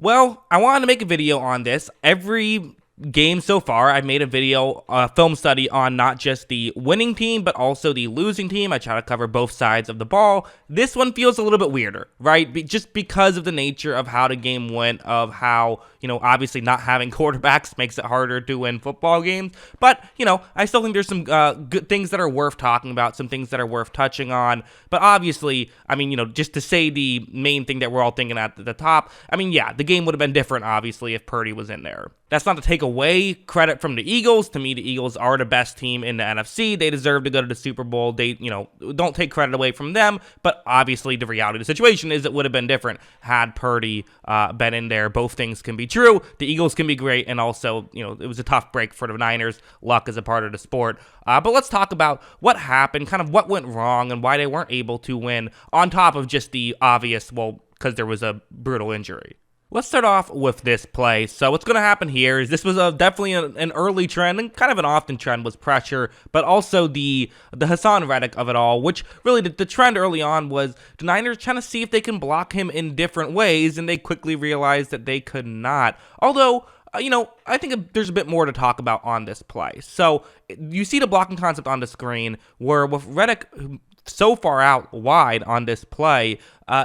Well, I wanted to make a video on this. Every game so far, I've made a video, film study on not just the winning team, but also the losing team. I try to cover both sides of the ball. This one feels a little bit weirder, right? Just because of the nature of how the game went, of how, obviously not having quarterbacks makes it harder to win football games. But, I still think there's some good things that are worth talking about, some things that are worth touching on. But obviously, just to say the main thing that we're all thinking at the top, yeah, the game would have been different, obviously, if Purdy was in there. That's not to take away credit from the Eagles. To me, the Eagles are the best team in the NFC. They deserve to go to the Super Bowl. They, don't take credit away from them. But obviously, the reality of the situation is it would have been different had Purdy been in there. Both things can be true. The Eagles can be great. And also, it was a tough break for the Niners. Luck is a part of the sport. But let's talk about what happened, kind of what went wrong, and why they weren't able to win on top of just the obvious, because there was a brutal injury. Let's start off with this play. So what's going to happen here is this was definitely an early trend, and kind of an often trend was pressure, but also the Hassan Reddick of it all, which really the trend early on was the Niners trying to see if they can block him in different ways, and they quickly realized that they could not. Although, I think there's a bit more to talk about on this play. So you see the blocking concept on the screen where with Reddick so far out wide on this play,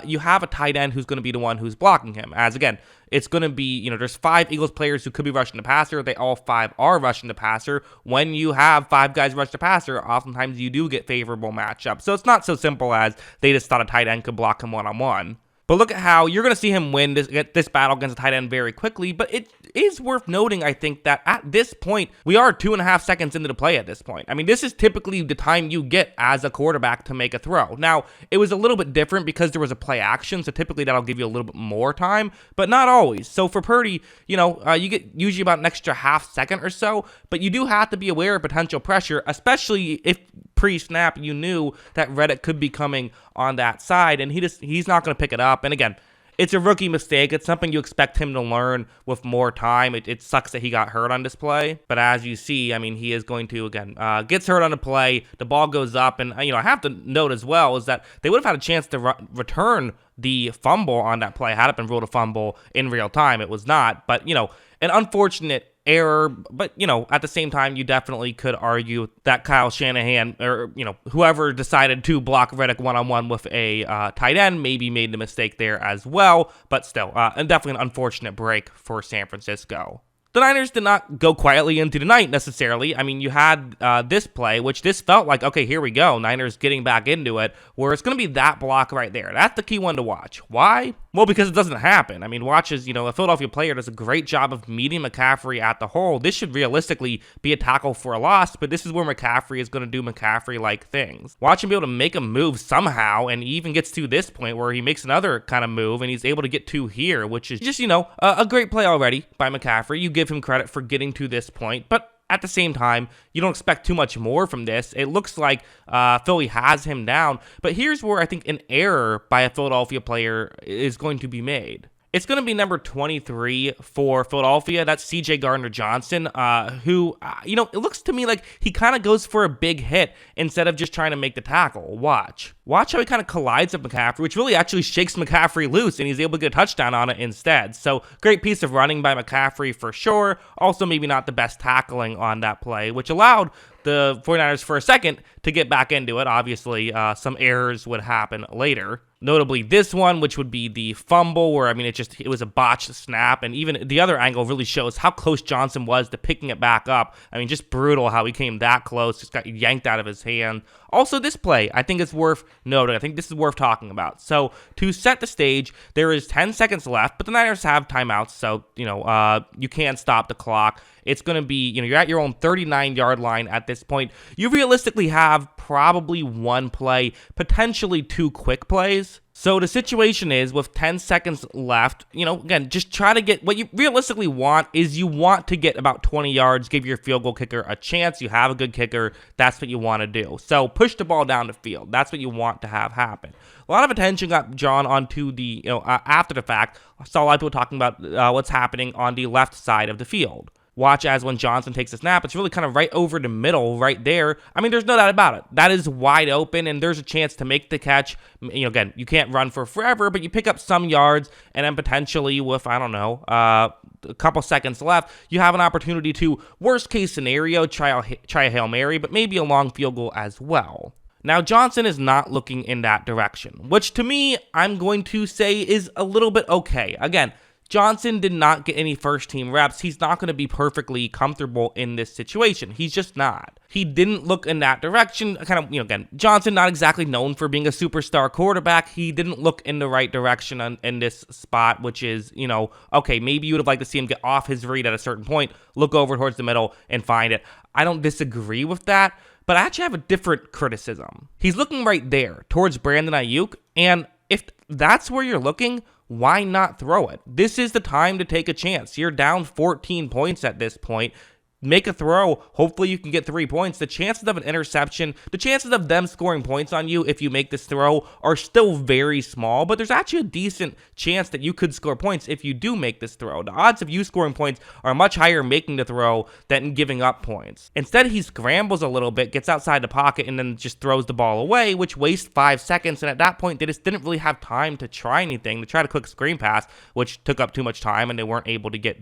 you have a tight end who's going to be the one who's blocking him. As again, it's going to be, there's 5 Eagles players who could be rushing the passer. They all 5 are rushing the passer. When you have 5 guys rush the passer, oftentimes you do get favorable matchups. So it's not so simple as they just thought a tight end could block him one-on-one. But look at how you're going to see him win this battle against a tight end very quickly. But it is worth noting, I think, that at this point, we are 2.5 seconds into the play at this point. This is typically the time you get as a quarterback to make a throw. Now, it was a little bit different because there was a play action, so typically that'll give you a little bit more time, but not always. So for Purdy, you get usually about an extra half second or so, but you do have to be aware of potential pressure, especially if pre-snap you knew that Reddick could be coming on that side, and he's not going to pick it up. And again, it's a rookie mistake. It's something you expect him to learn with more time. It sucks that he got hurt on this play, but as you see, he is going to, again, gets hurt on the play, the ball goes up, and, I have to note as well is that they would have had a chance to return the fumble on that play had it been ruled a fumble in real time. It was not, but, an unfortunate error, but at the same time you definitely could argue that Kyle Shanahan or whoever decided to block Reddick one-on-one with a tight end maybe made the mistake there as well, but still and definitely an unfortunate break for San Francisco. The Niners did not go quietly into the night necessarily. You had this play, which this felt like, okay, here we go. Niners getting back into it, where it's going to be that block right there. That's the key one to watch. Why? Well, because it doesn't happen. Watch as, a Philadelphia player does a great job of meeting McCaffrey at the hole. This should realistically be a tackle for a loss, but this is where McCaffrey is going to do McCaffrey-like things. Watch him be able to make a move somehow, and he even gets to this point where he makes another kind of move, and he's able to get to here, which is just, a great play already by McCaffrey. You give him credit for getting to this point, but at the same time, you don't expect too much more from this. It looks like Philly has him down, but here's where I think an error by a Philadelphia player is going to be made. It's going to be number 23 for Philadelphia. That's C.J. Gardner-Johnson, who, it looks to me like he kind of goes for a big hit instead of just trying to make the tackle. Watch how he kind of collides with McCaffrey, which really actually shakes McCaffrey loose, and he's able to get a touchdown on it instead. So great piece of running by McCaffrey for sure. Also maybe not the best tackling on that play, which allowed the 49ers for a second to get back into it. Obviously, some errors would happen later. Notably this one, which would be the fumble where, it was a botched snap. And even the other angle really shows how close Johnson was to picking it back up. Just brutal how he came that close, just got yanked out of his hand. Also, this play, I think it's worth noting. I think this is worth talking about. So, to set the stage, there is 10 seconds left, but the Niners have timeouts, so, you can't stop the clock. It's going to be, you're at your own 39-yard line at this point. You realistically have probably one play, potentially 2 quick plays. So the situation is with 10 seconds left, again, just try to get what you realistically want is you want to get about 20 yards, give your field goal kicker a chance. You have a good kicker. That's what you want to do. So push the ball down the field. That's what you want to have happen. A lot of attention got drawn onto the, after the fact. I saw a lot of people talking about what's happening on the left side of the field. watch as when Johnson takes a snap, it's really kind of right over the middle right there. I mean, there's no doubt about it. That is wide open, and there's a chance to make the catch. You know, again, you can't run for forever, but you pick up some yards, and then potentially with, I don't know, a couple seconds left, you have an opportunity to, worst case scenario, try a Hail Mary, but maybe a long field goal as well. Now, Johnson is not looking in that direction, which to me, I'm going to say is a little bit okay. Again, Johnson did not get any first-team reps. He's not going to be perfectly comfortable in this situation. He's just not. He didn't look in that direction. Kind of, you know, again, Johnson not exactly known for being a superstar quarterback. He didn't look in the right direction in this spot, which is, you know, okay, maybe you would have liked to see him get off his read at a certain point, look over towards the middle, and find it. I don't disagree with that, but I actually have a different criticism. He's looking right there towards Brandon Ayuk, and if that's where you're looking, why not throw it? This is the time to take a chance. You're down 14 points at this point. Make a throw. Hopefully you can get 3 points. The chances of an interception, the chances of them scoring points on you if you make this throw are still very small, but there's actually a decent chance that you could score points if you do make this throw. The odds of you scoring points are much higher making the throw than giving up points. Instead, he scrambles a little bit, gets outside the pocket, and then just throws the ball away, which wastes 5 seconds, and at that point, they just didn't really have time to try anything. They tried a quick screen pass, which took up too much time, and they weren't able to get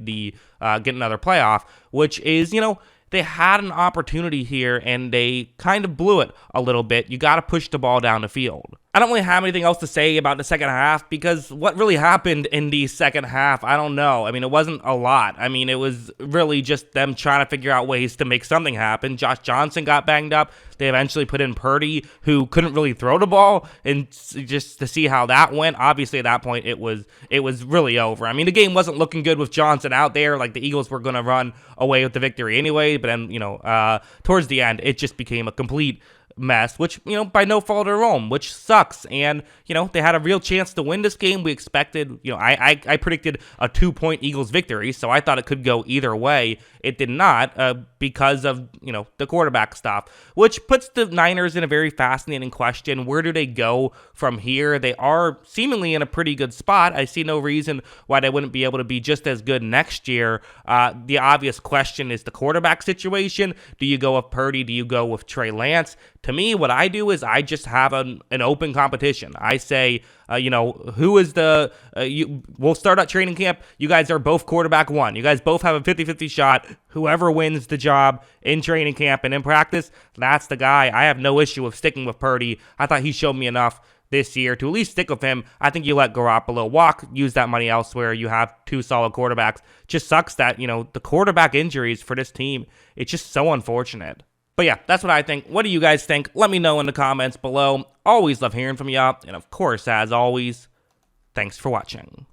another playoff, which is, you know, they had an opportunity here and they kind of blew it a little bit. You got to push the ball down the field. I don't really have anything else to say about the second half because what really happened in the second half, I don't know. I mean, it wasn't a lot. I mean, it was really just them trying to figure out ways to make something happen. Josh Johnson got banged up. They eventually put in Purdy, who couldn't really throw the ball, and just to see how that went. Obviously, at that point, it was really over. I mean, the game wasn't looking good with Johnson out there. Like, the Eagles were going to run away with the victory anyway, but then, you know, towards the end, it just became a complete mess, which, you know, by no fault of their own, which sucks. And, you know, they had a real chance to win this game. We expected, you know, I predicted a 2-point Eagles victory, so I thought it could go either way. It did not because of, you know, the quarterback stuff, which puts the Niners in a very fascinating question. Where do they go from here? They are seemingly in a pretty good spot. I see no reason why they wouldn't be able to be just as good next year. The obvious question is the quarterback situation. Do you go with Purdy? Do you go with Trey Lance? To me, what I do is I just have an open competition. I say, you know, who is we'll start at training camp. You guys are both quarterback one. You guys both have a 50-50 shot. Whoever wins the job in training camp and in practice, that's the guy. I have no issue with sticking with Purdy. I thought he showed me enough this year to at least stick with him. I think you let Garoppolo walk, use that money elsewhere. You have 2 solid quarterbacks. Just sucks that, you know, the quarterback injuries for this team, it's just so unfortunate. But yeah, that's what I think. What do you guys think? Let me know in the comments below. Always love hearing from y'all. And of course, as always, thanks for watching.